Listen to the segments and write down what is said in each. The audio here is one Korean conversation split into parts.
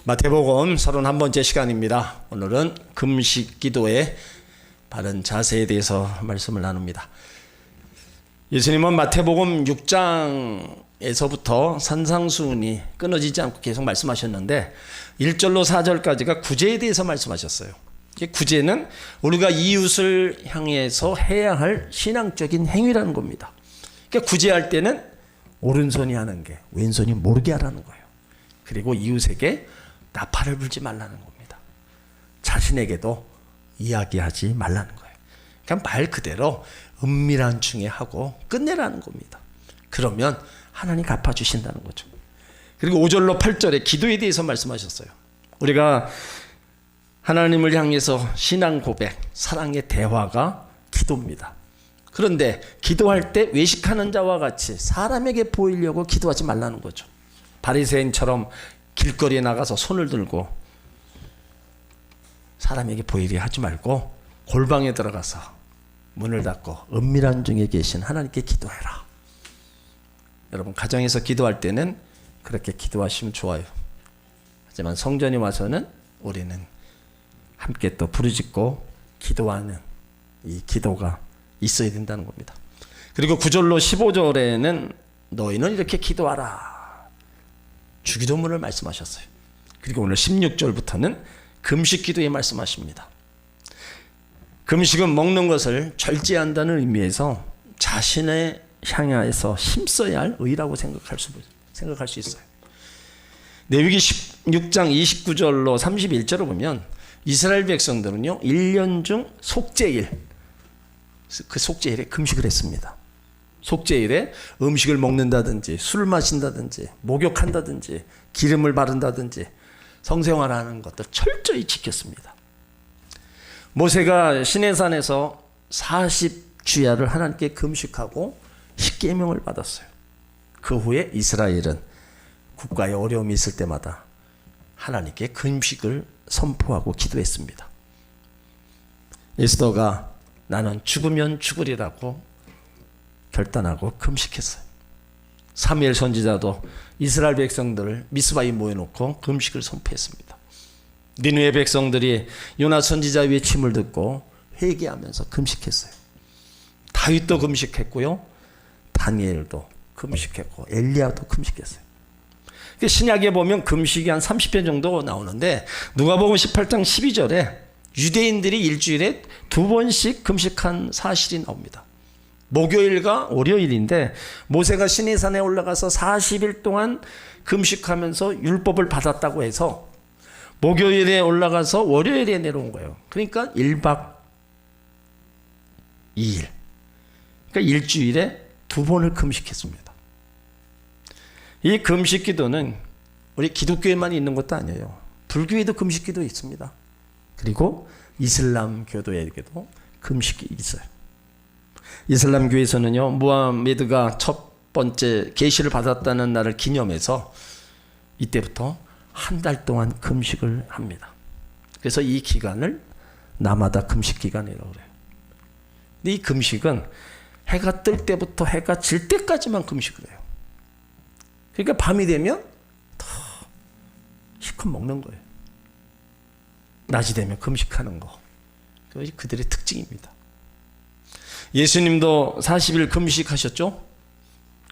마태복음 31번째 시간입니다. 오늘은 금식 기도의 바른 자세에 대해서 말씀을 나눕니다. 예수님은 마태복음 6장에서부터 산상수훈이 끊어지지 않고 계속 말씀하셨는데 1절로 4절까지가 구제에 대해서 말씀하셨어요. 구제는 우리가 이웃을 향해서 해야 할 신앙적인 행위라는 겁니다. 그러니까 구제할 때는 오른손이 하는 게 왼손이 모르게 하라는 거예요. 그리고 이웃에게 나팔을 불지 말라는 겁니다. 자신에게도 이야기하지 말라는 거예요. 그냥 말 그대로 은밀한 중에 하고 끝내라는 겁니다. 그러면 하나님 갚아주신다는 거죠. 그리고 5절로 8절에 기도에 대해서 말씀하셨어요. 우리가 하나님을 향해서 신앙 고백, 사랑의 대화가 기도입니다. 그런데 기도할 때 외식하는 자와 같이 사람에게 보이려고 기도하지 말라는 거죠. 바리새인처럼 길거리에 나가서 손을 들고 사람에게 보이게 하지 말고 골방에 들어가서 문을 닫고 은밀한 중에 계신 하나님께 기도해라. 여러분 가정에서 기도할 때는 그렇게 기도하시면 좋아요. 하지만 성전에 와서는 우리는 함께 또 부르짖고 기도하는 이 기도가 있어야 된다는 겁니다. 그리고 9절로 15절에는 너희는 이렇게 기도하라. 주기도문을 말씀하셨어요. 그리고 오늘 16절부터는 금식 기도에 말씀하십니다. 금식은 먹는 것을 절제한다는 의미에서 자신의 향해서 힘써야 할 의라고 생각할 수 있어요. 레위기 16장 29절로 31절을 보면 이스라엘 백성들은요 1년 중 속죄일, 그 속죄일에 금식을 했습니다. 속죄일에 음식을 먹는다든지 술을 마신다든지 목욕한다든지 기름을 바른다든지 성생활하는 것들 철저히 지켰습니다. 모세가 시내산에서 40주야를 하나님께 금식하고 십계명을 받았어요. 그 후에 이스라엘은 국가에 어려움이 있을 때마다 하나님께 금식을 선포하고 기도했습니다. 에스더가 나는 죽으면 죽으리라고 결단하고 금식했어요. 사무엘 선지자도 이스라엘 백성들을 미스바에 모여놓고 금식을 선포했습니다. 니느웨 백성들이 요나 선지자의 외침을 듣고 회개하면서 금식했어요. 다윗도 금식했고요. 다니엘도 금식했고 엘리야도 금식했어요. 신약에 보면 금식이 한 30편 정도 나오는데 누가복음 18장 12절에 유대인들이 일주일에 2번씩 금식한 사실이 나옵니다. 목요일과 월요일인데 모세가 시내산에 올라가서 40일 동안 금식하면서 율법을 받았다고 해서 목요일에 올라가서 월요일에 내려온 거예요. 그러니까 1박 2일. 그러니까 일주일에 2번을 금식했습니다. 이 금식 기도는 우리 기독교에만 있는 것도 아니에요. 불교에도 금식 기도 있습니다. 그리고 이슬람 교도에게도 금식이 있어요. 이슬람 교에서는요 무하메드가 첫 번째 계시를 받았다는 날을 기념해서 이때부터 한 달 동안 금식을 합니다. 그래서 이 기간을 나마다 금식 기간이라고 그래요. 근데 이 금식은 해가 뜰 때부터 해가 질 때까지만 금식을 해요. 그러니까 밤이 되면 더 실컷 먹는 거예요. 낮이 되면 금식하는 거. 그것이 그들의 특징입니다. 예수님도 40일 금식하셨죠?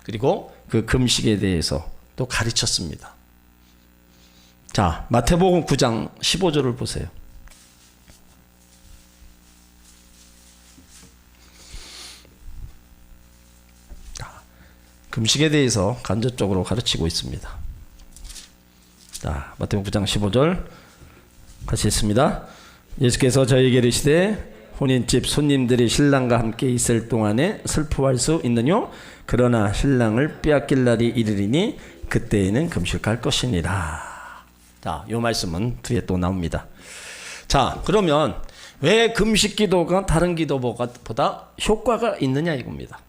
그리고 그 금식에 대해서 또 가르쳤습니다. 자, 마태복음 9장 15절을 보세요. 자, 금식에 대해서 간접적으로 가르치고 있습니다. 자, 마태복음 9장 15절 같이 읽습니다. 예수께서 저에게 이르시되 혼인집 손님들이 신랑과 함께 있을 동안에 슬퍼할 수 있느뇨? 그러나 신랑을 빼앗길 날이 이르리니 그때에는 금식할 것이니라. 자, 이 말씀은 뒤에 또 나옵니다. 자, 그러면 왜 금식 기도가 다른 기도보다 효과가 있느냐 이겁니다.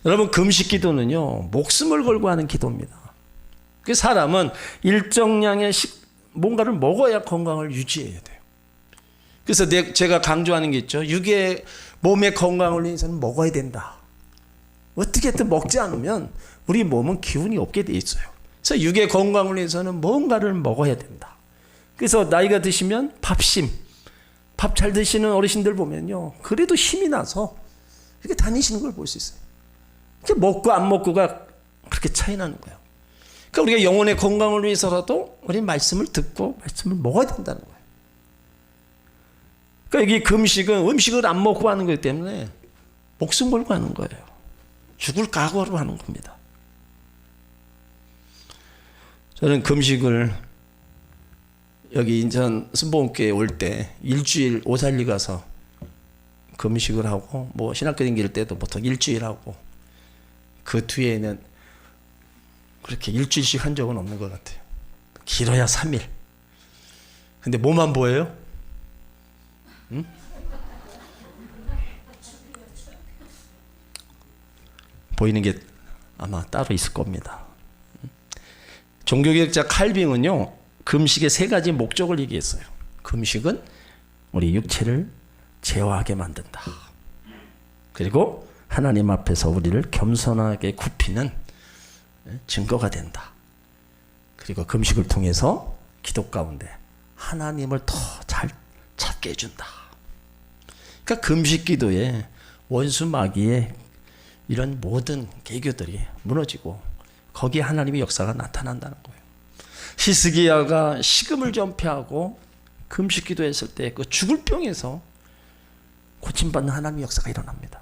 여러분 금식 기도는요 목숨을 걸고 하는 기도입니다. 그 사람은 일정량의 뭔가를 먹어야 건강을 유지해야 돼요. 그래서 제가 강조하는 게 있죠. 육의 몸의 건강을 위해서는 먹어야 된다. 어떻게든 먹지 않으면 우리 몸은 기운이 없게 돼 있어요. 그래서 육의 건강을 위해서는 뭔가를 먹어야 된다. 그래서 나이가 드시면 밥심, 밥 잘 드시는 어르신들 보면요, 그래도 힘이 나서 이렇게 다니시는 걸 볼 수 있어요. 이렇게 먹고 안 먹고가 그렇게 차이 나는 거예요. 그러니까 우리가 영혼의 건강을 위해서라도 우리 말씀을 듣고 말씀을 먹어야 된다는 거예요. 그러니까 여기 금식은 음식을 안 먹고 하는 거기 때문에 목숨 걸고 하는 거예요. 죽을 각오로 하는 겁니다. 저는 금식을 여기 인천 순복음교회 올 때 일주일 오살리 가서 금식을 하고 뭐 신학교 다닐 때도 보통 일주일 하고 그 뒤에는 그렇게 일주일씩 한 적은 없는 것 같아요. 길어야 3일. 근데 뭐만 보여요? 응? 보이는 게 아마 따로 있을 겁니다. 종교개혁자 칼빙은요, 금식의 3가지 목적을 얘기했어요. 금식은 우리 육체를 제어하게 만든다. 그리고 하나님 앞에서 우리를 겸손하게 굽히는 증거가 된다. 그리고 금식을 통해서 기도 가운데 하나님을 더 잘 찾게 해준다. 그러니까 금식 기도에 원수 마귀의 이런 모든 계교들이 무너지고 거기에 하나님의 역사가 나타난다는 거예요. 히스기야가 식음을 전폐하고 금식 기도했을 때 그 죽을 병에서 고침받는 하나님의 역사가 일어납니다.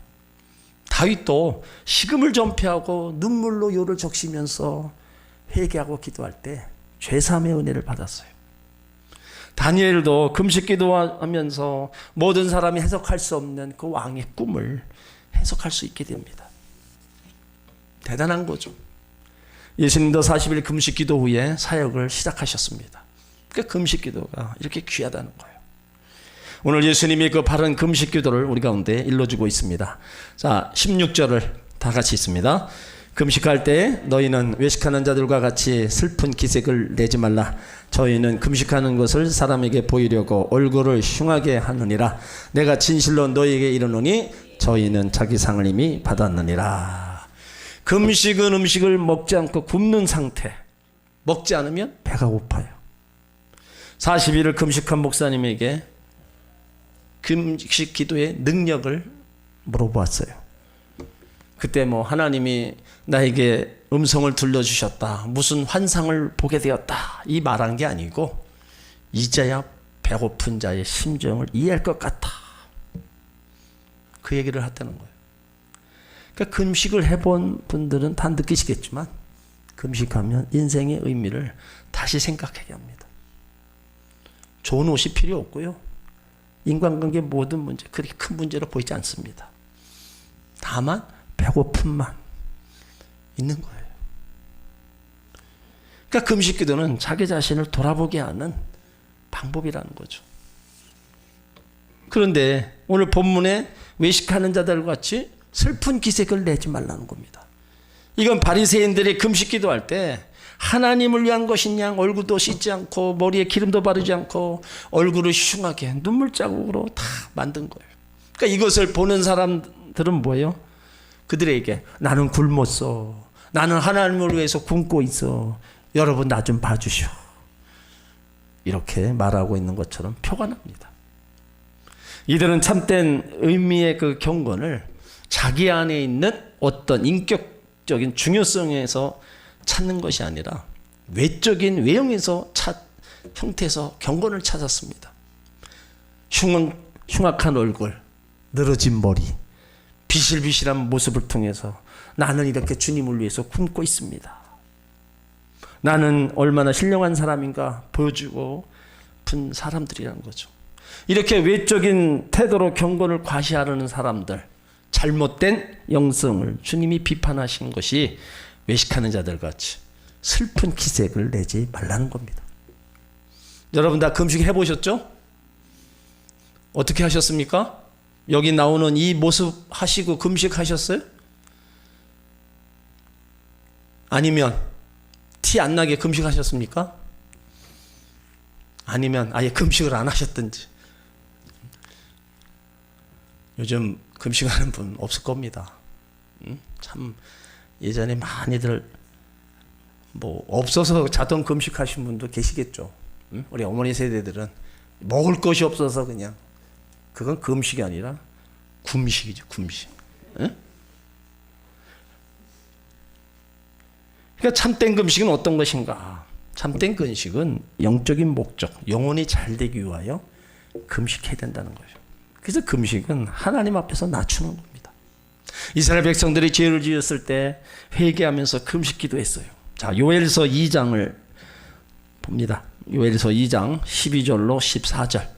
다윗도 식음을 전폐하고 눈물로 요를 적시면서 회개하고 기도할 때 죄사함의 은혜를 받았어요. 다니엘도 금식 기도하면서 모든 사람이 해석할 수 없는 그 왕의 꿈을 해석할 수 있게 됩니다. 대단한 거죠. 예수님도 40일 금식 기도 후에 사역을 시작하셨습니다. 그러니까 금식 기도가 이렇게 귀하다는 거예요. 오늘 예수님이 그 바른 금식 기도를 우리 가운데 일러주고 있습니다. 자, 16절을 다 같이 있습니다. 금식할 때 너희는 외식하는 자들과 같이 슬픈 기색을 내지 말라. 저희는 금식하는 것을 사람에게 보이려고 얼굴을 흉하게 하느니라. 내가 진실로 너희에게 이르노니 저희는 자기 상을 이미 받았느니라. 금식은 음식을 먹지 않고 굶는 상태. 먹지 않으면 배가 고파요. 40일을 금식한 목사님에게 금식 기도의 능력을 물어보았어요. 그때 뭐 하나님이 나에게 음성을 들려주셨다, 무슨 환상을 보게 되었다, 이 말한 게 아니고 이제야 배고픈 자의 심정을 이해할 것 같아, 그 얘기를 했다는 거예요. 그러니까 금식을 해본 분들은 다 느끼시겠지만 금식하면 인생의 의미를 다시 생각하게 합니다. 좋은 옷이 필요 없고요, 인간관계 모든 문제 그렇게 큰 문제로 보이지 않습니다. 다만 배고픔만 있는 거예요. 그러니까 금식 기도는 자기 자신을 돌아보게 하는 방법이라는 거죠. 그런데 오늘 본문에 외식하는 자들 같이 슬픈 기색을 내지 말라는 겁니다. 이건 바리새인들이 금식 기도할 때 하나님을 위한 것이냐, 얼굴도 씻지 않고 머리에 기름도 바르지 않고 얼굴을 흉하게 눈물 자국으로 다 만든 거예요. 그러니까 이것을 보는 사람들은 뭐예요? 그들에게 나는 굶었어, 나는 하나님을 위해서 굶고 있어, 여러분 나 좀 봐주시오, 이렇게 말하고 있는 것처럼 표가 납니다. 이들은 참된 의미의 그 경건을 자기 안에 있는 어떤 인격적인 중요성에서 찾는 것이 아니라 외적인 외형에서 형태에서 경건을 찾았습니다. 흉악한 얼굴, 늘어진 머리, 비실비실한 모습을 통해서 나는 이렇게 주님을 위해서 굶고 있습니다, 나는 얼마나 신령한 사람인가 보여주고 픈 사람들이라는 거죠. 이렇게 외적인 태도로 경건을 과시하려는 사람들, 잘못된 영성을 주님이 비판하신 것이 외식하는 자들 같이 슬픈 기색을 내지 말라는 겁니다. 여러분 다 금식 해보셨죠? 어떻게 하셨습니까? 여기 나오는 이 모습 하시고 금식하셨어요? 아니면 티 안 나게 금식하셨습니까? 아니면 아예 금식을 안 하셨든지. 요즘 금식하는 분 없을 겁니다. 참 예전에 많이들 뭐 없어서 자동 금식하신 분도 계시겠죠. 응? 우리 어머니 세대들은 먹을 것이 없어서 그냥 그건 금식이 아니라 굶식이죠. 굶식. 응? 그러니까 참된 금식은 어떤 것인가? 참된 금식은 영적인 목적, 영혼이 잘 되기 위하여 금식해야 된다는 거죠. 그래서 금식은 하나님 앞에서 낮추는 겁니다. 이스라엘 백성들이 죄를 지었을 때 회개하면서 금식 기도했어요. 자, 요엘서 2장을 봅니다. 요엘서 2장 12절로 14절.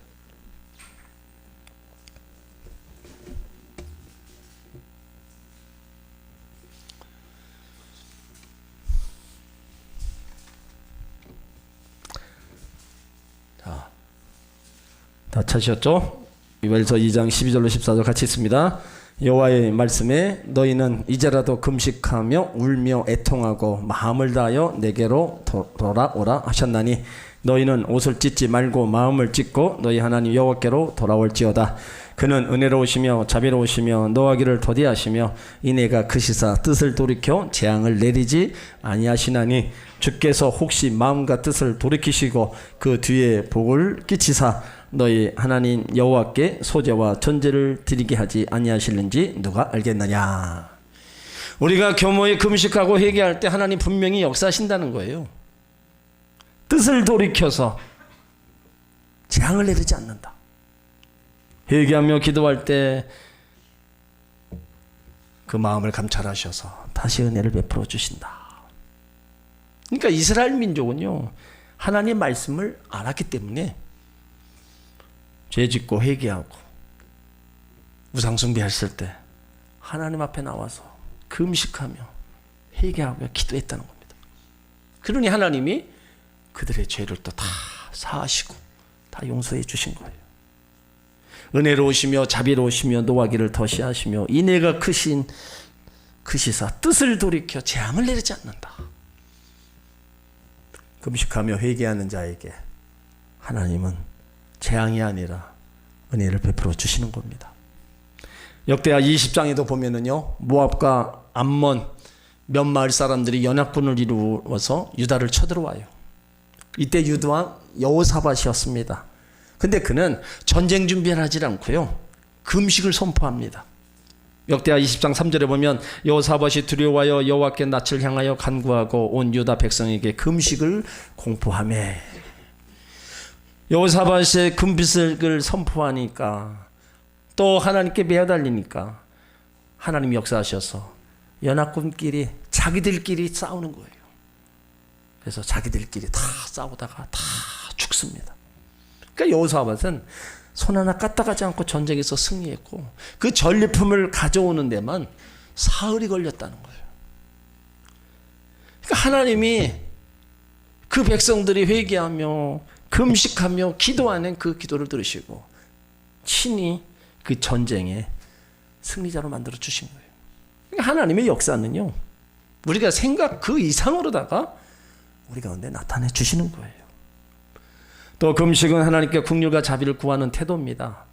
다 찾으셨죠? 요엘서 2장 12절로 14절 같이 있습니다. 여호와의 말씀에 너희는 이제라도 금식하며 울며 애통하고 마음을 다하여 내게로 돌아오라 하셨나니 너희는 옷을 찢지 말고 마음을 찢고 너희 하나님 여호와께로 돌아올지어다. 그는 은혜로우시며 자비로우시며 노하기를 더디하시며 이내가 크시사 뜻을 돌이켜 재앙을 내리지 아니하시나니 주께서 혹시 마음과 뜻을 돌이키시고 그 뒤에 복을 끼치사 너희 하나님 여호와께 소제와 전제를 드리게 하지 아니하실는지 누가 알겠느냐. 우리가 교모에 금식하고 회개할 때 하나님 분명히 역사하신다는 거예요. 뜻을 돌이켜서 재앙을 내리지 않는다. 회개하며 기도할 때 그 마음을 감찰하셔서 다시 은혜를 베풀어 주신다. 그러니까 이스라엘 민족은요, 하나님 말씀을 알았기 때문에 죄짓고 회개하고 우상숭배했을 때 하나님 앞에 나와서 금식하며 회개하며 기도했다는 겁니다. 그러니 하나님이 그들의 죄를 또 다 사하시고 다 용서해 주신 거예요. 은혜로우시며 자비로우시며 노하기를 더시하시며 인애가 크시사 뜻을 돌이켜 재앙을 내리지 않는다. 금식하며 회개하는 자에게 하나님은 재앙이 아니라 은혜를 베풀어 주시는 겁니다. 역대하 20장에도 보면은요, 모압과 암몬 몇 마을 사람들이 연합군을 이루어서 유다를 쳐들어와요. 이때 유다왕 여호사밧이었습니다. 근데 그는 전쟁 준비를 하지 않고요, 금식을 선포합니다. 역대하 20장 3절에 보면 여호사밧이 두려워하여 여호와께 낯을 향하여 간구하고 온 유다 백성에게 금식을 공포하며, 여호사밧의 금식을 선포하니까 또 하나님께 매어달리니까 하나님이 역사하셔서 연합군끼리 자기들끼리 싸우는 거예요. 그래서 자기들끼리 다 싸우다가 다 죽습니다. 그러니까 여호사밧은 손 하나 까딱하지 않고 전쟁에서 승리했고 그 전리품을 가져오는 데만 사흘이 걸렸다는 거예요. 그러니까 하나님이 그 백성들이 회개하며 금식하며 기도하는 그 기도를 들으시고 친히 그 전쟁의 승리자로 만들어 주신 거예요. 그러니까 하나님의 역사는요, 우리가 생각 그 이상으로다가 우리 가운데 나타내 주시는 거예요. 또 금식은 하나님께 긍휼과 자비를 구하는 태도입니다.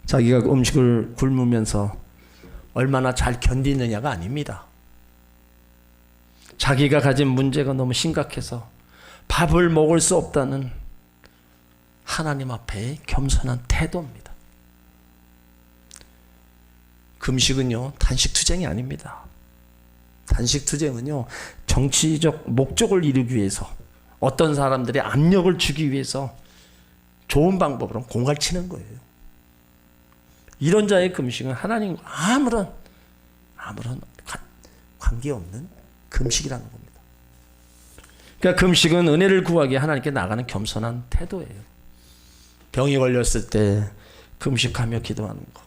자기가 음식을 굶으면서 얼마나 잘 견디느냐가 아닙니다. 자기가 가진 문제가 너무 심각해서 밥을 먹을 수 없다는 하나님 앞에 겸손한 태도입니다. 금식은요, 단식투쟁이 아닙니다. 단식투쟁은요, 정치적 목적을 이루기 위해서 어떤 사람들이 압력을 주기 위해서 좋은 방법으로 공갈 치는 거예요. 이런 자의 금식은 하나님과 아무런 관계없는 금식이라는 겁니다. 그러니까 금식은 은혜를 구하기 위해 하나님께 나가는 겸손한 태도예요. 병이 걸렸을 때 금식하며 기도하는 거,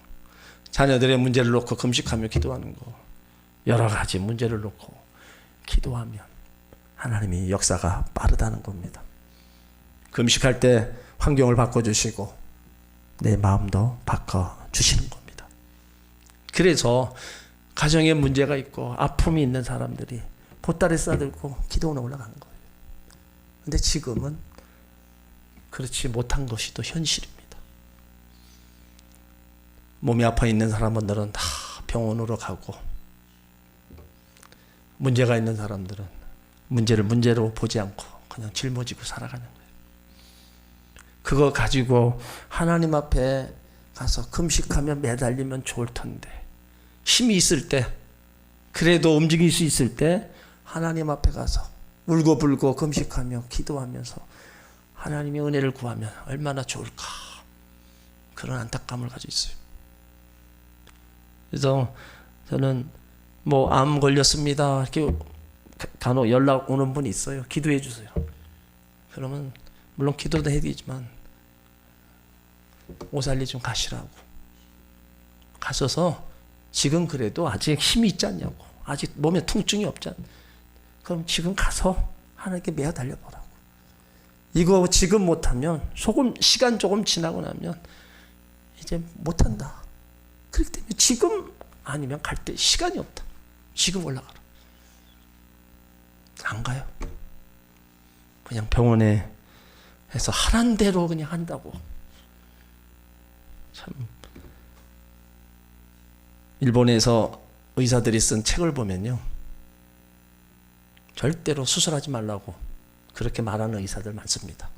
자녀들의 문제를 놓고 금식하며 기도하는 거, 여러 가지 문제를 놓고 기도하면 하나님이 역사가 빠르다는 겁니다. 금식할 때 환경을 바꿔주시고 내 마음도 바꿔주시는 겁니다. 그래서 가정에 문제가 있고 아픔이 있는 사람들이 보따리 싸들고 기도원에 올라가는 거예요. 근데 지금은 그렇지 못한 것이 또 현실입니다. 몸이 아파 있는 사람들은 다 병원으로 가고 문제가 있는 사람들은 문제를 문제로 보지 않고 그냥 짊어지고 살아가는 거예요. 그거 가지고 하나님 앞에 가서 금식하며 매달리면 좋을 텐데, 힘이 있을 때, 그래도 움직일 수 있을 때 하나님 앞에 가서 울고불고 금식하며 기도하면서 하나님의 은혜를 구하면 얼마나 좋을까, 그런 안타까움을 가지고 있어요. 그래서 저는 뭐 암 걸렸습니다 이렇게 간혹 연락 오는 분이 있어요. 기도해 주세요. 그러면 물론 기도도 해야 되지만 오살리 좀 가시라고. 가셔서 지금 그래도 아직 힘이 있지 않냐고, 아직 몸에 통증이 없잖아. 그럼 지금 가서 하나님께 매어 달려보라고. 이거 지금 못하면 시간 조금 지나고 나면 이제 못한다. 그렇기 때문에 지금 아니면 갈 때 시간이 없다. 지금 올라가라. 안 가요. 그냥 병원에 해서 하란 대로 그냥 한다고. 참, 일본에서 의사들이 쓴 책을 보면요, 절대로 수술하지 말라고 그렇게 말하는 의사들 많습니다.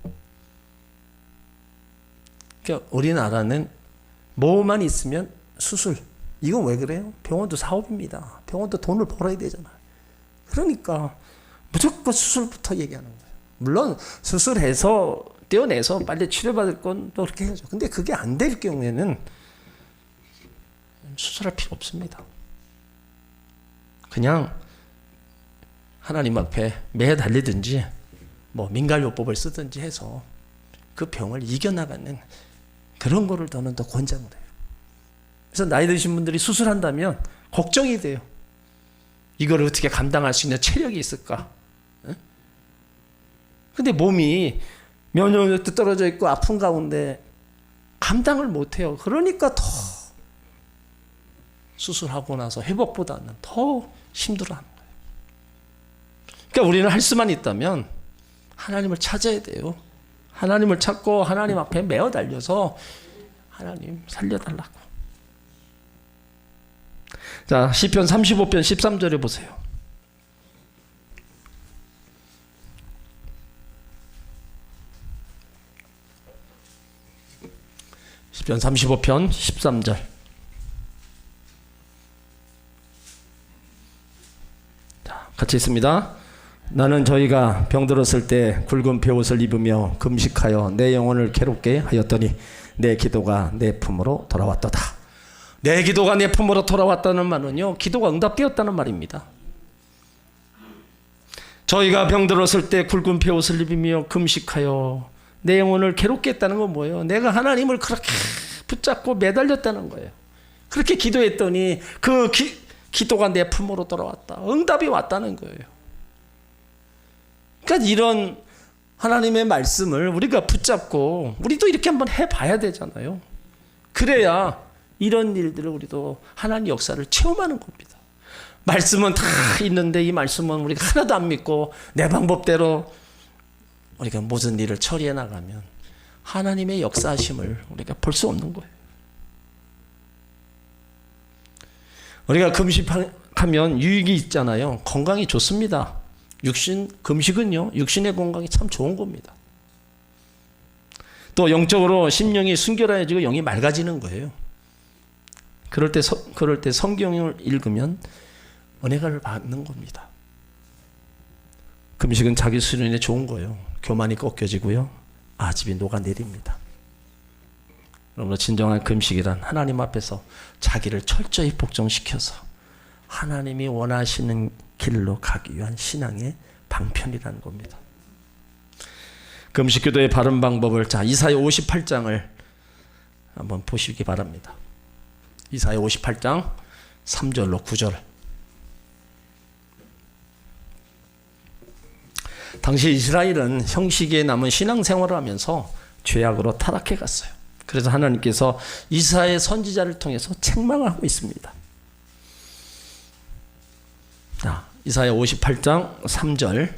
그러니까 우리나라는 뭐만 있으면 수술. 이건 왜 그래요? 병원도 사업입니다. 병원도 돈을 벌어야 되잖아요. 그러니까 무조건 수술부터 얘기하는 거예요. 물론 수술해서 떼어내서 빨리 치료받을 건 또 그렇게 해야죠. 근데 그게 안 될 경우에는 수술할 필요 없습니다. 그냥 하나님 앞에 매어 달리든지 뭐 민간요법을 쓰든지 해서 그 병을 이겨나가는 그런 거를 저는 더 권장을 해요. 그래서 나이 드신 분들이 수술한다면 걱정이 돼요. 이걸 어떻게 감당할 수 있는 체력이 있을까? 근데 몸이 면역력도 떨어져 있고 아픈 가운데 감당을 못해요. 그러니까 더 수술하고 나서 회복보다는 더 힘들어하는 거예요. 그러니까 우리는 할 수만 있다면 하나님을 찾아야 돼요. 하나님을 찾고 하나님 앞에 매어 달려서 하나님 살려달라고. 자, 시편 35편 13절에 보세요. 시편 35편 13절. 자, 같이 있습니다. 나는 저희가 병들었을 때 굵은 베옷을 입으며 금식하여 내 영혼을 괴롭게 하였더니 내 기도가 내 품으로 돌아왔도다. 내 기도가 내 품으로 돌아왔다는 말은요, 기도가 응답되었다는 말입니다. 저희가 병들었을 때 굵은 베옷을 입으며 금식하여 내 영혼을 괴롭게 했다는 건 뭐예요? 내가 하나님을 그렇게 붙잡고 매달렸다는 거예요. 그렇게 기도했더니 그 기도가 내 품으로 돌아왔다. 응답이 왔다는 거예요. 그러니까 이런 하나님의 말씀을 우리가 붙잡고 우리도 이렇게 한번 해봐야 되잖아요. 그래야 이런 일들을 우리도 하나님 역사를 체험하는 겁니다. 말씀은 다 있는데 이 말씀은 우리가 하나도 안 믿고 내 방법대로 우리가 모든 일을 처리해 나가면 하나님의 역사하심을 우리가 볼 수 없는 거예요. 우리가 금식하면 유익이 있잖아요. 건강이 좋습니다. 금식은요, 육신의 건강이 참 좋은 겁니다. 또 영적으로 심령이 순결해지고 영이 맑아지는 거예요. 그럴 때 성경을 읽으면 은혜를 받는 겁니다. 금식은 자기 수련에 좋은 거예요. 교만이 꺾여지고요, 아집이 녹아내립니다. 그러므로 진정한 금식이란 하나님 앞에서 자기를 철저히 복종시켜서 하나님이 원하시는 길로 가기 위한 신앙의 방편이라는 겁니다. 금식 기도의 바른 방법을, 자, 이사야 58장을 한번 보시기 바랍니다. 이사야 58장 3절로 9절. 당시 이스라엘은 형식에 남은 신앙생활을 하면서 죄악으로 타락해 갔어요. 그래서 하나님께서 이사야 선지자를 통해서 책망을 하고 있습니다. 자, 이사야 58장 3절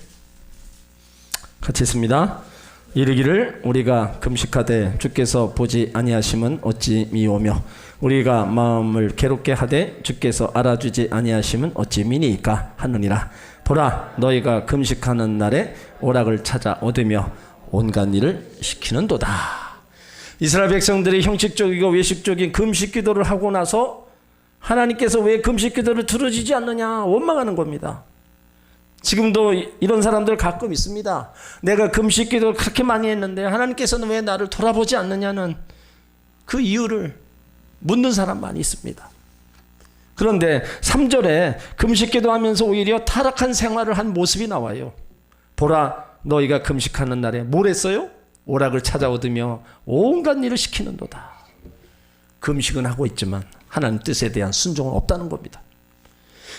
같이 있습니다. 이르기를 우리가 금식하되 주께서 보지 아니하심은 어찌 미오며 우리가 마음을 괴롭게 하되 주께서 알아주지 아니하심은 어찌 미니이까 하느니라. 보라 너희가 금식하는 날에 오락을 찾아 얻으며 온갖 일을 시키는도다. 이스라엘 백성들이 형식적이고 외식적인 금식 기도를 하고 나서 하나님께서 왜 금식 기도를 들어주지 않느냐 원망하는 겁니다. 지금도 이런 사람들 가끔 있습니다. 내가 금식 기도를 그렇게 많이 했는데 하나님께서는 왜 나를 돌아보지 않느냐는 그 이유를 묻는 사람 많이 있습니다. 그런데 3절에 금식 기도하면서 오히려 타락한 생활을 한 모습이 나와요. 보라 너희가 금식하는 날에 뭘 했어요? 오락을 찾아 얻으며 온갖 일을 시키는도다. 금식은 하고 있지만 하나님 뜻에 대한 순종은 없다는 겁니다.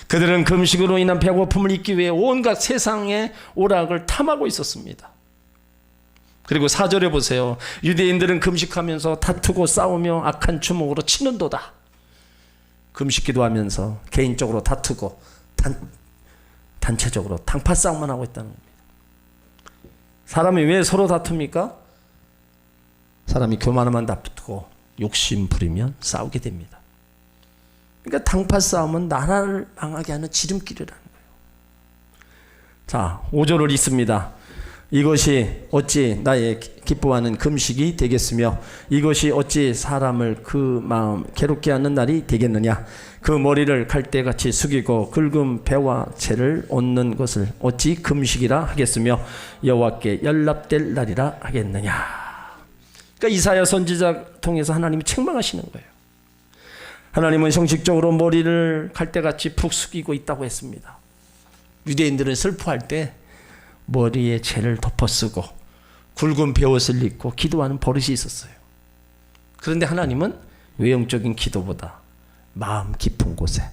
그들은 금식으로 인한 배고픔을 잊기 위해 온갖 세상의 오락을 탐하고 있었습니다. 그리고 4절에 보세요. 유대인들은 금식하면서 다투고 싸우며 악한 주먹으로 치는도다. 금식 기도하면서 개인적으로 다투고 단체적으로 당파 싸움만 하고 있다는 겁니다. 사람이 왜 서로 다툽니까? 사람이 교만하면 다투고 욕심 부리면 싸우게 됩니다. 그러니까 당파 싸움은 나라를 망하게 하는 지름길이라는 거예요. 자, 5절을 읽습니다. 이것이 어찌 나의 기뻐하는 금식이 되겠으며 이것이 어찌 사람을 그 마음 괴롭게 하는 날이 되겠느냐. 그 머리를 갈대같이 숙이고 굵은 배와 채를 얻는 것을 어찌 금식이라 하겠으며 여호와께 연락될 날이라 하겠느냐. 그러니까 이사야 선지자 통해서 하나님이 책망하시는 거예요. 하나님은 형식적으로 머리를 갈대같이 푹 숙이고 있다고 했습니다. 유대인들은 슬퍼할 때 머리에 채를 덮어쓰고 굵은 베옷을 입고 기도하는 버릇이 있었어요. 그런데 하나님은 외형적인 기도보다 마음 깊은 곳에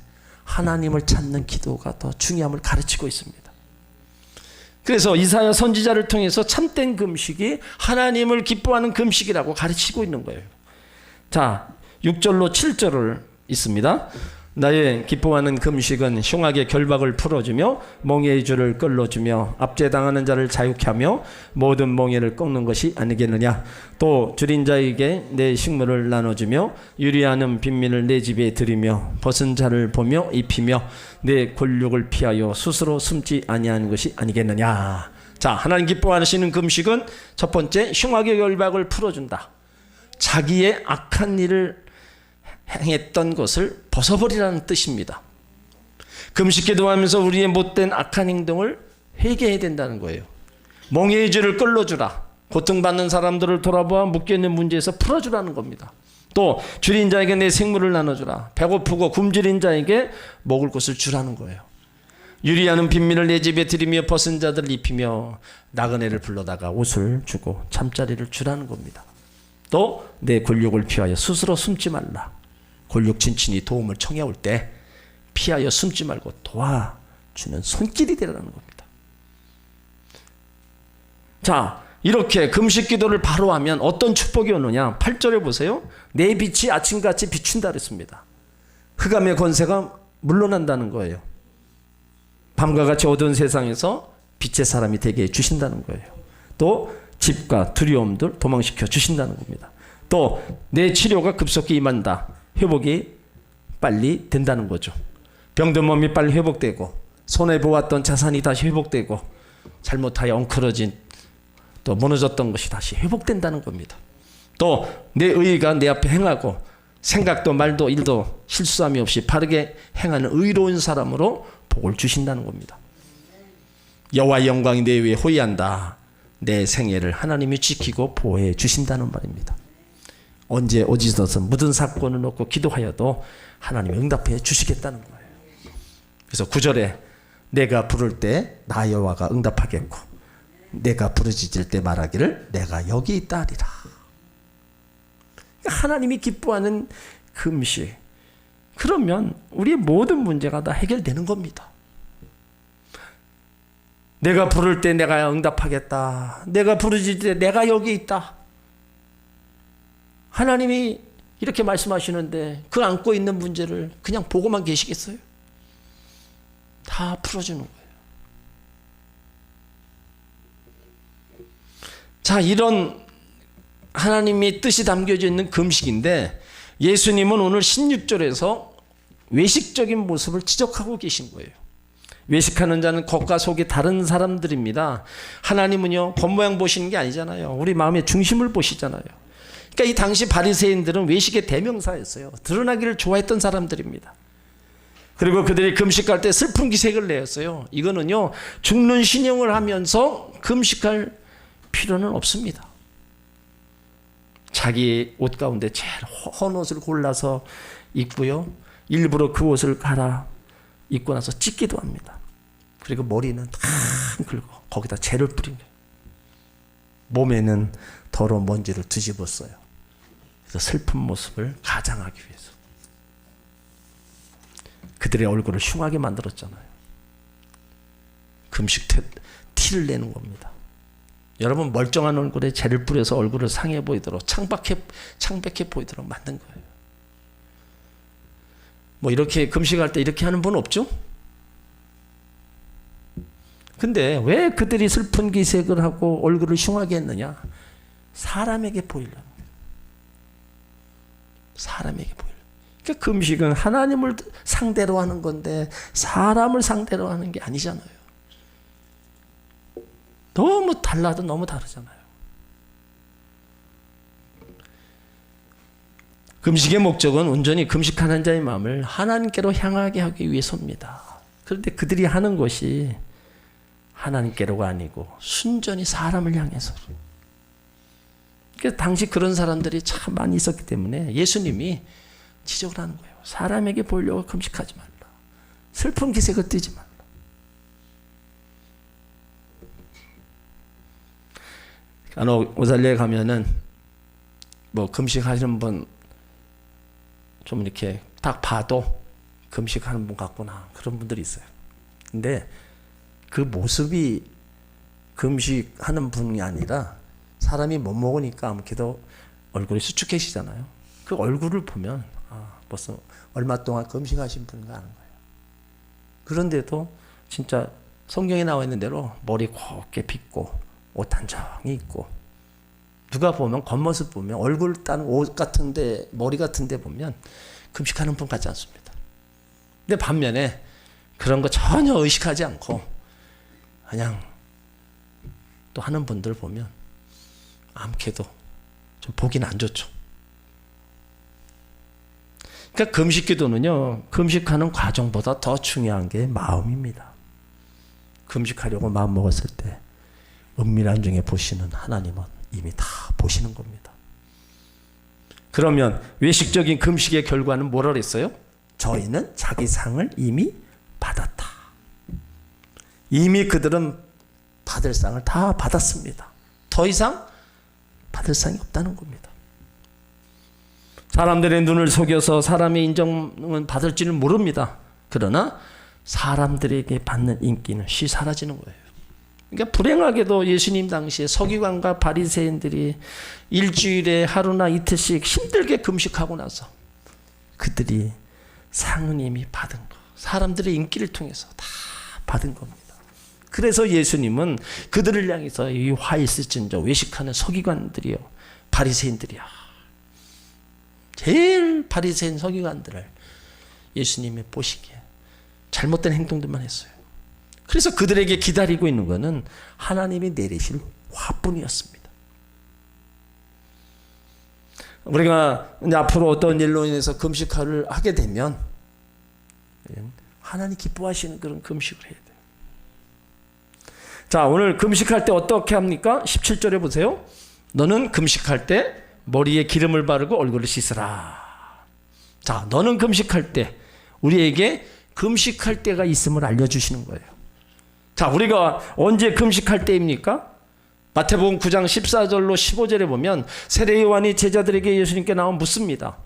하나님을 찾는 기도가 더 중요함을 가르치고 있습니다. 그래서 이사야 선지자를 통해서 참된 금식이 하나님을 기뻐하는 금식이라고 가르치고 있는 거예요. 자, 6절로 7절을 있습니다. 나의 기뻐하는 금식은 흉악의 결박을 풀어주며 멍에의 줄을 끌어주며 압제당하는 자를 자유케 하며 모든 멍에를 꺾는 것이 아니겠느냐. 또 줄인 자에게 내 식물을 나눠주며 유리하는 빈민을 내 집에 들이며 벗은 자를 보며 입히며 내 권력을 피하여 스스로 숨지 아니하는 것이 아니겠느냐. 자, 하나님 기뻐하시는 금식은 첫 번째 흉악의 결박을 풀어준다. 자기의 악한 일을 행했던 것을 벗어버리라는 뜻입니다. 금식 기도하면서 우리의 못된 악한 행동을 회개해야 된다는 거예요. 멍에의 줄을 끌어주라. 고통받는 사람들을 돌아보아 묶여있는 문제에서 풀어주라는 겁니다. 또 줄인 자에게 내 생물을 나눠주라. 배고프고 굶주린 자에게 먹을 것을 주라는 거예요. 유리하는 빈민을 내 집에 들이며 벗은 자들을 입히며 나그네를 불러다가 옷을 주고 잠자리를 주라는 겁니다. 또 내 권력을 피하여 스스로 숨지 말라. 권력 진친이 도움을 청해올 때 피하여 숨지 말고 도와주는 손길이 되라는 겁니다. 자, 이렇게 금식 기도를 바로 하면 어떤 축복이 오느냐. 8절에 보세요. 내 빛이 아침같이 비춘다 그랬습니다. 흑암의 권세가 물러난다는 거예요. 밤과 같이 어두운 세상에서 빛의 사람이 되게 해주신다는 거예요. 또 집과 두려움들 도망시켜 주신다는 겁니다. 또 내 치료가 급속히 임한다. 회복이 빨리 된다는 거죠. 병든 몸이 빨리 회복되고 손해보았던 자산이 다시 회복되고 잘못하여 엉클어진 또 무너졌던 것이 다시 회복된다는 겁니다. 또 내 의의가 내 앞에 행하고 생각도 말도 일도 실수함이 없이 바르게 행하는 의로운 사람으로 복을 주신다는 겁니다. 여호와의 영광이 내 위에 호위한다. 내 생애를 하나님이 지키고 보호해 주신다는 말입니다. 언제 어디서든 모든 사건을 놓고 기도하여도 하나님이 응답해 주시겠다는 거예요. 그래서 9절에 내가 부를 때 나 여호와가 응답하겠고 내가 부르짖을 때 말하기를 내가 여기 있다 하리라. 하나님이 기뻐하는 금식. 그러면 우리의 모든 문제가 다 해결되는 겁니다. 내가 부를 때 내가 응답하겠다. 내가 부르짖을 때 내가 여기 있다. 하나님이 이렇게 말씀하시는데 그 안고 있는 문제를 그냥 보고만 계시겠어요? 다 풀어주는 거예요. 자, 이런 하나님의 뜻이 담겨져 있는 금식인데 예수님은 오늘 16절에서 외식적인 모습을 지적하고 계신 거예요. 외식하는 자는 겉과 속이 다른 사람들입니다. 하나님은요, 겉모양 보시는 게 아니잖아요. 우리 마음의 중심을 보시잖아요. 그러니까 이 당시 바리새인들은 외식의 대명사였어요. 드러나기를 좋아했던 사람들입니다. 그리고 그들이 금식할 때 슬픈 기색을 내었어요. 이거는요, 죽는 신용을 하면서 금식할 필요는 없습니다. 자기 옷 가운데 제일 헌 옷을 골라서 입고요, 일부러 그 옷을 갈아 입고 나서 찢기도 합니다. 그리고 머리는 다 긁고 거기다 재를 뿌린 거예요. 몸에는 더러운 먼지를 뒤집었어요. 그래서 슬픈 모습을 가장하기 위해서 그들의 얼굴을 흉하게 만들었잖아요. 금식 티를 내는 겁니다. 여러분, 멀쩡한 얼굴에 재를 뿌려서 얼굴을 상해 보이도록 창백해 보이도록 만든 거예요. 뭐 이렇게 금식할 때 이렇게 하는 분 없죠? 근데 왜 그들이 슬픈 기색을 하고 얼굴을 흉하게 했느냐? 사람에게 보이려는 거예요. 사람에게 보이려는. 그러니까 금식은 하나님을 상대로 하는 건데 사람을 상대로 하는 게 아니잖아요. 너무 달라도 너무 다르잖아요. 금식의 목적은 온전히 금식하는 자의 마음을 하나님께로 향하게 하기 위해서입니다. 그런데 그들이 하는 것이 하나님께로가 아니고 순전히 사람을 향해서. 그러니까 당시 그런 사람들이 참 많이 있었기 때문에 예수님이 지적을 하는 거예요. 사람에게 보이려고 금식하지 말라. 슬픈 기색을 띠지 말라. 간혹 오살리에 가면은 뭐 금식하시는 분 좀 이렇게 딱 봐도 금식하는 분 같구나, 그런 분들이 있어요. 근데 그 모습이 금식하는 분이 아니라 사람이 못 먹으니까 아무래도 얼굴이 수축해지잖아요. 그 얼굴을 보면 벌써 얼마 동안 금식하신 분인가 하는 거예요. 그런데도 진짜 성경에 나와 있는 대로 머리 곱게 빗고 옷 단정히 입고, 누가 보면 겉모습 보면 얼굴 딴 옷 같은데 머리 같은데 보면 금식하는 분 같지 않습니다. 근데 반면에 그런 거 전혀 의식하지 않고 그냥 또 하는 분들 보면 아무래도 좀 보기는 안 좋죠. 그러니까 금식기도는요, 금식하는 과정보다 더 중요한 게 마음입니다. 금식하려고 마음 먹었을 때 은밀한 중에 보시는 하나님은 이미 다 보시는 겁니다. 그러면 외식적인 금식의 결과는 뭐라 그랬어요? 저희는 자기 상을 이미 받았다. 이미 그들은 받을 상을 다 받았습니다. 더 이상 받을 상이 없다는 겁니다. 사람들의 눈을 속여서 사람의 인정은 받을지는 모릅니다. 그러나 사람들에게 받는 인기는 쉬 사라지는 거예요. 그러니까 불행하게도 예수님 당시에 서기관과 바리새인들이 일주일에 하루나 이틀씩 힘들게 금식하고 나서 그들이 상은 이미 받은 거, 사람들의 인기를 통해서 다 받은 겁니다. 그래서 예수님은 그들을 향해서 이 화 있을진저 외식하는 서기관들이요, 바리새인들이야, 제일 바리새인 서기관들을 예수님이 보시기에 잘못된 행동들만 했어요. 그래서 그들에게 기다리고 있는 것은 하나님이 내리실 화뿐이었습니다. 우리가 이제 앞으로 어떤 일로 인해서 금식을 하게 되면 하나님 기뻐하시는 그런 금식을 해야 돼요. 자, 오늘 금식할 때 어떻게 합니까? 17절에 보세요. 너는 금식할 때 머리에 기름을 바르고 얼굴을 씻으라. 자, 너는 금식할 때, 우리에게 금식할 때가 있음을 알려주시는 거예요. 자, 우리가 언제 금식할 때입니까? 마태복음 9장 14절로 15절에 보면 세례 요한이 제자들에게 예수님께 나와 묻습니다.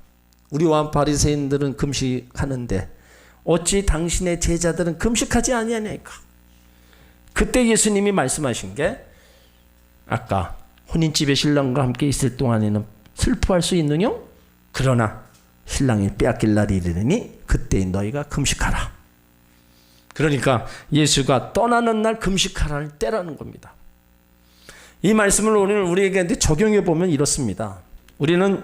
우리와 바리새인들은 금식하는데 어찌 당신의 제자들은 금식하지 아니하냐니까. 그때 예수님이 말씀하신 게, 아까 혼인집에 신랑과 함께 있을 동안에는 슬퍼할 수 있느냐? 그러나 신랑이 빼앗길 날이 이르니 그때 너희가 금식하라. 그러니까 예수가 떠나는 날 금식하라는 때라는 겁니다. 이 말씀을 오늘 우리에게 적용해 보면 이렇습니다. 우리는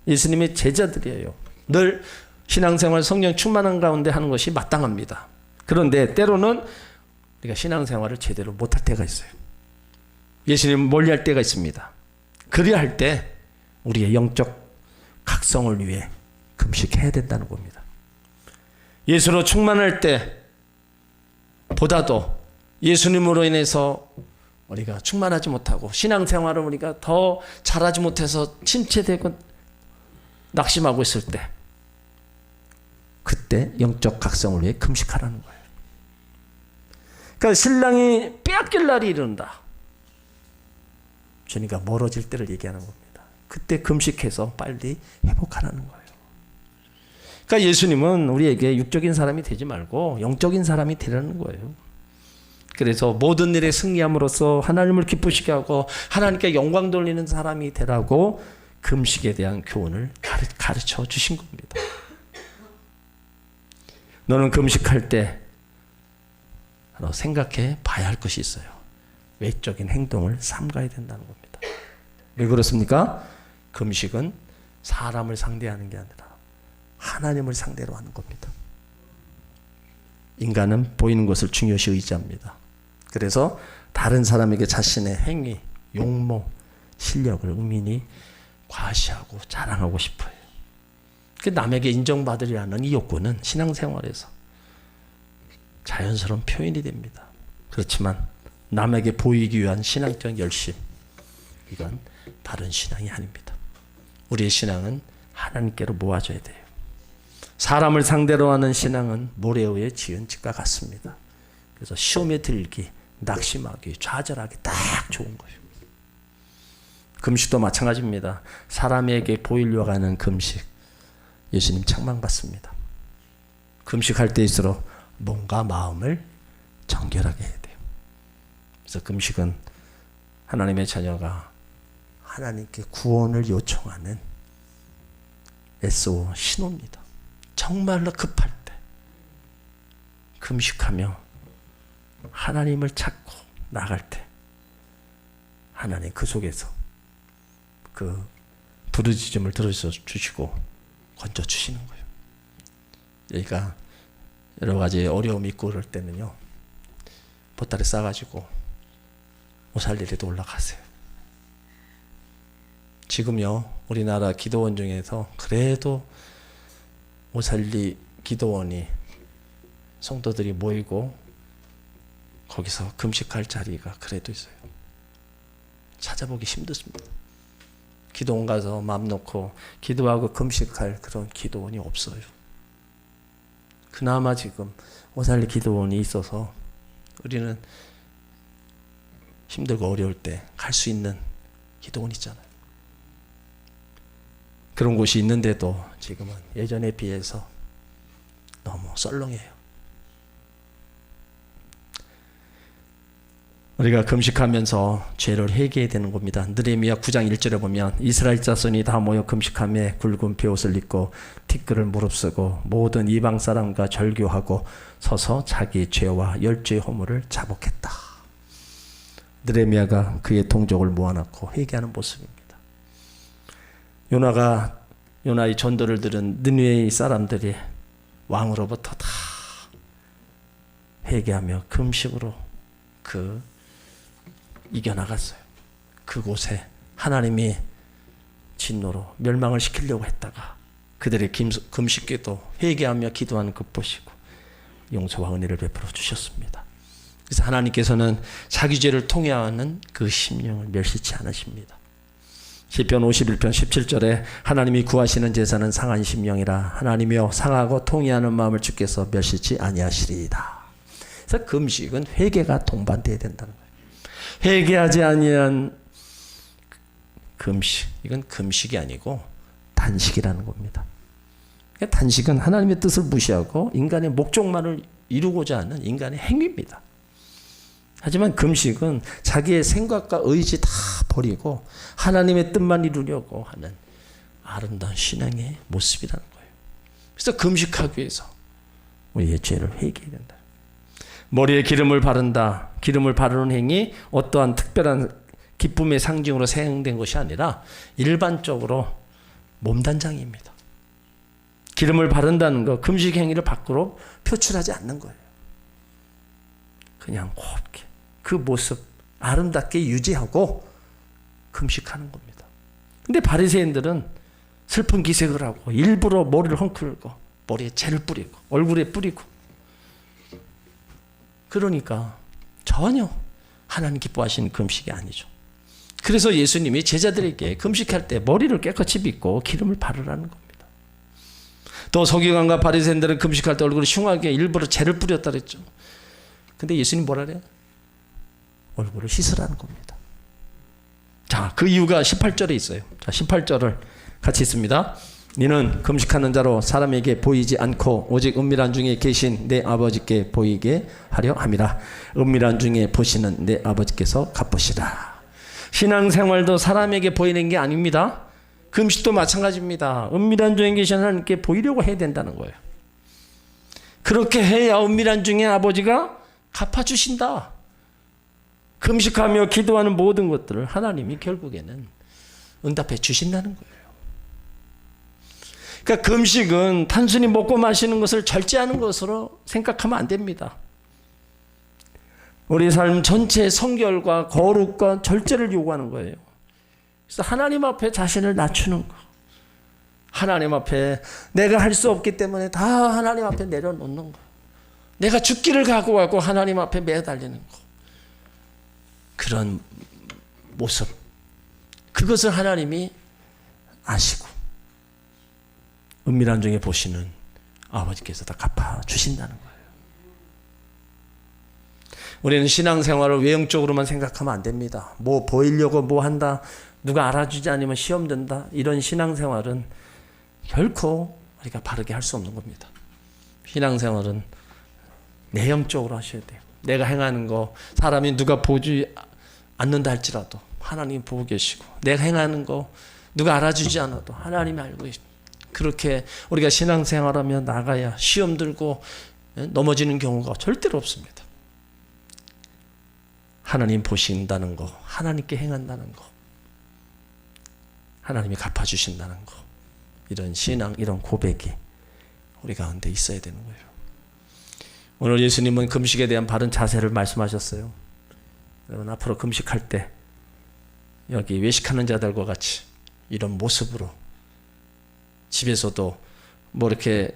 예수님의 제자들이에요. 늘 신앙생활 성령 충만한 가운데 하는 것이 마땅합니다. 그런데 때로는 우리가 신앙생활을 제대로 못할 때가 있어요. 예수님 멀리할 때가 있습니다. 그래야 할 때 우리의 영적 각성을 위해 금식해야 된다는 겁니다. 예수로 충만할 때 보다도 예수님으로 인해서 우리가 충만하지 못하고 신앙생활을 우리가 더 잘하지 못해서 침체되고 낙심하고 있을 때 그때 영적 각성을 위해 금식하라는 거예요. 그러니까 신랑이 빼앗길 날이 이른다. 주님과 멀어질 때를 얘기하는 겁니다. 그때 금식해서 빨리 회복하라는 거예요. 그러니까 예수님은 우리에게 육적인 사람이 되지 말고 영적인 사람이 되라는 거예요. 그래서 모든 일에 승리함으로써 하나님을 기쁘시게 하고 하나님께 영광 돌리는 사람이 되라고 금식에 대한 교훈을 가르쳐 주신 겁니다. 너는 금식할 때 생각해 봐야 할 것이 있어요. 외적인 행동을 삼가야 된다는 겁니다. 왜 그렇습니까? 금식은 사람을 상대하는 게 아니라 하나님을 상대로 하는 겁니다. 인간은 보이는 것을 중요시 의지합니다. 그래서 다른 사람에게 자신의 행위, 용모, 실력을 은근히 과시하고 자랑하고 싶어요. 남에게 인정받으려는 이 욕구는 신앙생활에서 자연스러운 표현이 됩니다. 그렇지만 남에게 보이기 위한 신앙적 열심, 이건 바른 신앙이 아닙니다. 우리의 신앙은 하나님께로 모아져야 돼요. 사람을 상대로 하는 신앙은 모래 위에 지은 집과 같습니다. 그래서 시험에 들기, 낙심하기, 좌절하기 딱 좋은 거예요. 금식도 마찬가지입니다. 사람에게 보이려고 하는 금식, 예수님 책망받습니다. 금식할 때일수록 몸과 마음을 정결하게 해야 돼요. 그래서 금식은 하나님의 자녀가 하나님께 구원을 요청하는 SO 신호입니다. 정말로 급할 때 금식하며 하나님을 찾고 나갈 때 하나님 그 속에서 그 부르짖음을 들어주시고 건져주시는 거예요. 그러니까 여러 가지 어려움이 있고 그럴 때는요, 보따리 싸가지고 오살리에도 올라가세요. 지금요, 우리나라 기도원 중에서 그래도 오살리 기도원이 성도들이 모이고 거기서 금식할 자리가 그래도 있어요. 찾아보기 힘들습니다. 기도원 가서 마음 놓고 기도하고 금식할 그런 기도원이 없어요. 그나마 지금 오살리 기도원이 있어서 우리는 힘들고 어려울 때 갈 수 있는 기도원 있잖아요. 그런 곳이 있는데도 지금은 예전에 비해서 너무 썰렁해요. 우리가 금식하면서 죄를 회개해야 되는 겁니다. 느헤미야 9장 1절에 보면 이스라엘 자손이 다 모여 금식하며 굵은 베옷을 입고 티끌을 무릅쓰고 모든 이방 사람과 절교하고 서서 자기 죄와 열죄의 허물을 자복했다. 느헤미야가 그의 동족을 모아놓고 회개하는 모습입니다. 요나의 전도를 들은 느느웨의 사람들이 왕으로부터 다 회개하며 금식으로 이겨나갔어요. 그곳에 하나님이 진노로 멸망을 시키려고 했다가 그들의 금식기도 회개하며 기도하는 것 보시고 용서와 은혜를 베풀어 주셨습니다. 그래서 하나님께서는 자기 죄를 통회하는 그 심령을 멸시치 않으십니다. 시편 51편 17절에 하나님이 구하시는 제사는 상한 심령이라 하나님이여 상하고 통회하는 마음을 주께서 멸시치 아니하시리이다. 그래서 금식은 회개가 동반되어야 된다는 거예요. 회개하지 아니한 금식, 이건 금식이 아니고 단식이라는 겁니다. 단식은 하나님의 뜻을 무시하고 인간의 목적만을 이루고자 하는 인간의 행위입니다. 하지만 금식은 자기의 생각과 의지 다 버리고 하나님의 뜻만 이루려고 하는 아름다운 신앙의 모습이라는 거예요. 그래서 금식하기 위해서 우리의 죄를 회개해야 된다. 머리에 기름을 바른다. 기름을 바르는 행위 어떠한 특별한 기쁨의 상징으로 사용된 것이 아니라 일반적으로 몸단장입니다. 기름을 바른다는 거 금식 행위를 밖으로 표출하지 않는 거예요. 그냥 곱게 그 모습 아름답게 유지하고 금식하는 겁니다. 근데 바리새인들은 슬픈 기색을 하고 일부러 머리를 헝클고 머리에 재를 뿌리고 얼굴에 뿌리고, 그러니까 전혀 하나님 기뻐하시는 금식이 아니죠. 그래서 예수님이 제자들에게 금식할 때 머리를 깨끗이 빗고 기름을 바르라는 겁니다. 또 서기관과 바리새인들은 금식할 때 얼굴을 흉하게 일부러 재를 뿌렸다 그랬죠. 근데 예수님 뭐라 그래요? 얼굴을 씻으라는 겁니다. 자, 그 이유가 18절에 있어요. 자, 18절을 같이 읽습니다. 너는 금식하는 자로 사람에게 보이지 않고 오직 은밀한 중에 계신 내 아버지께 보이게 하려 함이라. 은밀한 중에 보시는 내 아버지께서 갚으시라. 신앙생활도 사람에게 보이는 게 아닙니다. 금식도 마찬가지입니다. 은밀한 중에 계신 하나님께 보이려고 해야 된다는 거예요. 그렇게 해야 은밀한 중에 아버지가 갚아주신다. 금식하며 기도하는 모든 것들을 하나님이 결국에는 응답해 주신다는 거예요. 그러니까 금식은 단순히 먹고 마시는 것을 절제하는 것으로 생각하면 안 됩니다. 우리 삶 전체의 성결과 거룩과 절제를 요구하는 거예요. 그래서 하나님 앞에 자신을 낮추는 거, 하나님 앞에 내가 할 수 없기 때문에 다 하나님 앞에 내려놓는 거, 내가 죽기를 각오하고 하나님 앞에 매달리는 거, 그런 모습, 그것을 하나님이 아시고 은밀한 중에 보시는 아버지께서 다 갚아주신다는 거예요. 우리는 신앙생활을 외형적으로만 생각하면 안 됩니다. 뭐 보이려고 뭐 한다, 누가 알아주지 않으면 시험 든다, 이런 신앙생활은 결코 우리가 바르게 할 수 없는 겁니다. 신앙생활은 내형적으로 하셔야 돼요. 내가 행하는 거 사람이 누가 보지 않는다 할지라도 하나님이 보고 계시고, 내가 행하는 거 누가 알아주지 않아도 하나님이 알고 계시고, 그렇게 우리가 신앙생활하며 나가야 시험 들고 넘어지는 경우가 절대로 없습니다. 하나님 보신다는 거, 하나님께 행한다는 거, 하나님이 갚아주신다는 거, 이런 신앙, 이런 고백이 우리 가운데 있어야 되는 거예요. 오늘 예수님은 금식에 대한 바른 자세를 말씀하셨어요. 여러분, 앞으로 금식할 때 여기 외식하는 자들과 같이 이런 모습으로, 집에서도 뭐 이렇게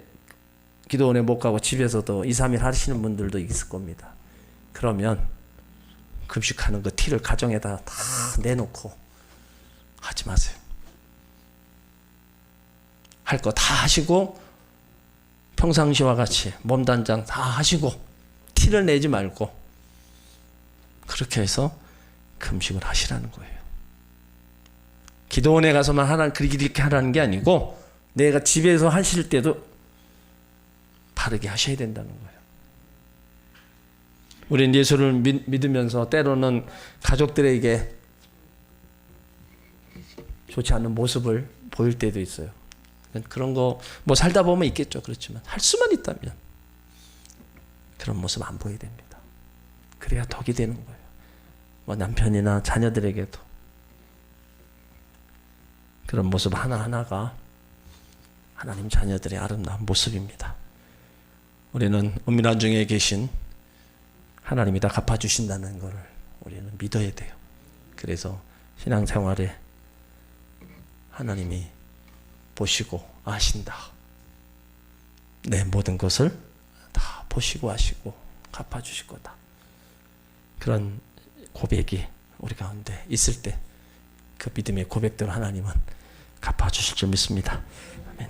기도원에 못 가고 집에서도 2, 3일 하시는 분들도 있을 겁니다. 그러면 금식하는 그 티를 가정에다 다 내놓고 하지 마세요. 할 거 다 하시고 평상시와 같이 몸단장 다 하시고 티를 내지 말고 그렇게 해서 금식을 하시라는 거예요. 기도원에 가서만 그렇게 하라는 게 아니고 내가 집에서 하실 때도 바르게 하셔야 된다는 거예요. 우리는 예수를 믿으면서 때로는 가족들에게 좋지 않은 모습을 보일 때도 있어요. 그런 거 뭐 살다 보면 있겠죠. 그렇지만 할 수만 있다면 그런 모습 안 보여야 됩니다. 그래야 덕이 되는 거예요. 뭐 남편이나 자녀들에게도 그런 모습 하나하나가 하나님 자녀들의 아름다운 모습입니다. 우리는 은밀한 중에 계신 하나님이 다 갚아주신다는 것을 우리는 믿어야 돼요. 그래서 신앙생활에 하나님이 보시고 아신다. 내 모든 것을 다 보시고 아시고 갚아주실 거다. 그런 고백이 우리 가운데 있을 때 그 믿음의 고백대로 하나님은 갚아주실 줄 믿습니다.